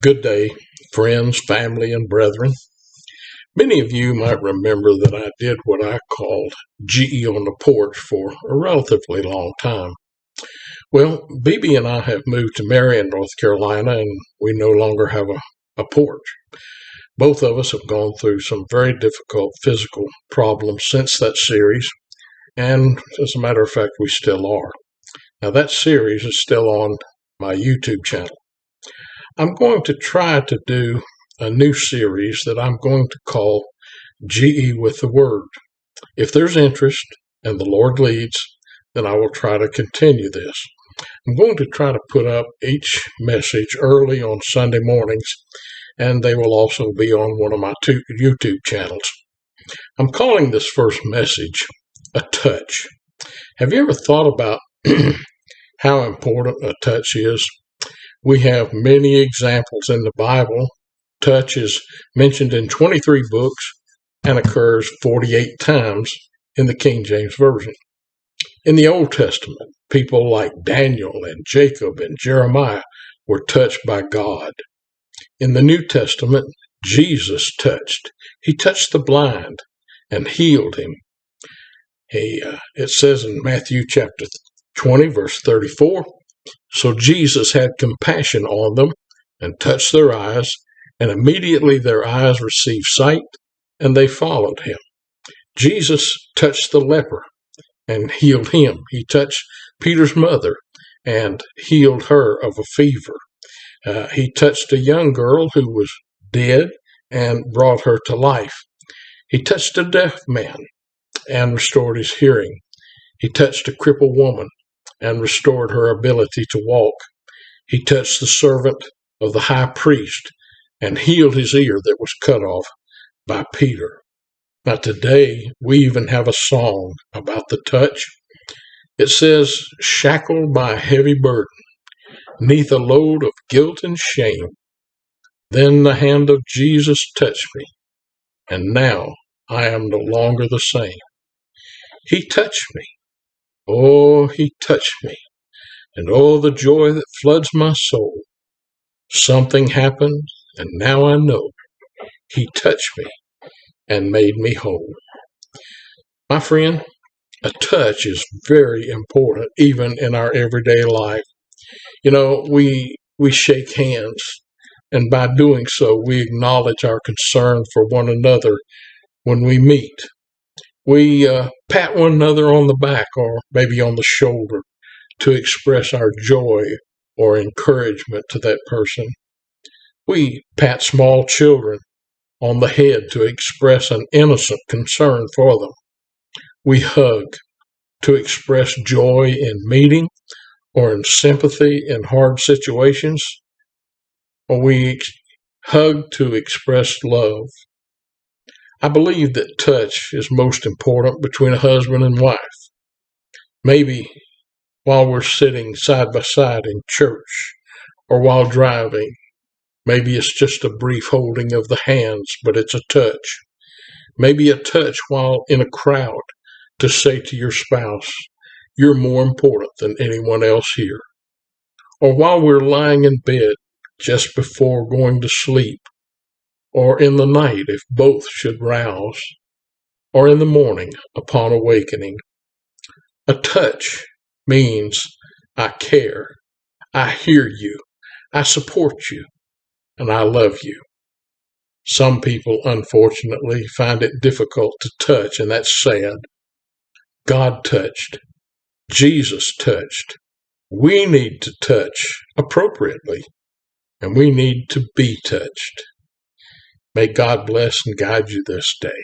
Good day, friends, family, and brethren. Many of you might remember that I did what I called GE on the porch for a relatively long time. Well, BB and I have moved to Marion, North Carolina, and we no longer have a porch. Both of us have gone through some very difficult physical problems since that series, and as a matter of fact, we still are. Now, that series is still on my YouTube channel. I'm going to try to do a new series that I'm going to call GE with the Word. If there's interest and the Lord leads, then I will try to continue this. I'm going to try to put up each message early on Sunday mornings, and they will also be on one of my two YouTube channels. I'm calling this first message a touch. Have you ever thought about how important a touch is? We have many examples in the Bible. Touch is mentioned in 23 books and occurs 48 times in the King James Version. In the Old Testament, people like Daniel and Jacob and Jeremiah were touched by God. In the New Testament, Jesus touched. He touched the blind and healed him. It says in Matthew chapter 20, verse 34, "So Jesus had compassion on them and touched their eyes, and immediately their eyes received sight, and they followed him." Jesus touched the leper and healed him. He touched Peter's mother and healed her of a fever. He touched a young girl who was dead and brought her to life. He touched a deaf man and restored his hearing. He touched a crippled woman and restored her ability to walk. He touched the servant of the high priest and healed his ear that was cut off by Peter. Now today, we even have a song about the touch. It says, "Shackled by a heavy burden, 'neath a load of guilt and shame, then the hand of Jesus touched me, and now I am no longer the same. He touched me. Oh, he touched me, and oh, the joy that floods my soul. Something happened, and now I know he touched me and made me whole." My friend, a touch is very important even in our everyday life. You know, we shake hands, and by doing so, we acknowledge our concern for one another when we meet. We pat one another on the back or maybe on the shoulder to express our joy or encouragement to that person. We pat small children on the head to express an innocent concern for them. We hug to express joy in meeting or in sympathy in hard situations. Or we hug to express love. I believe that touch is most important between a husband and wife. Maybe while we're sitting side by side in church or while driving. Maybe it's just a brief holding of the hands, but it's a touch. Maybe a touch while in a crowd to say to your spouse, "You're more important than anyone else here." Or while we're lying in bed just before going to sleep, or in the night if both should rouse, or in the morning upon awakening. A touch means I care, I hear you, I support you, and I love you. Some people, unfortunately, find it difficult to touch, and that's sad. God touched. Jesus touched. We need to touch appropriately, and we need to be touched. May God bless and guide you this day.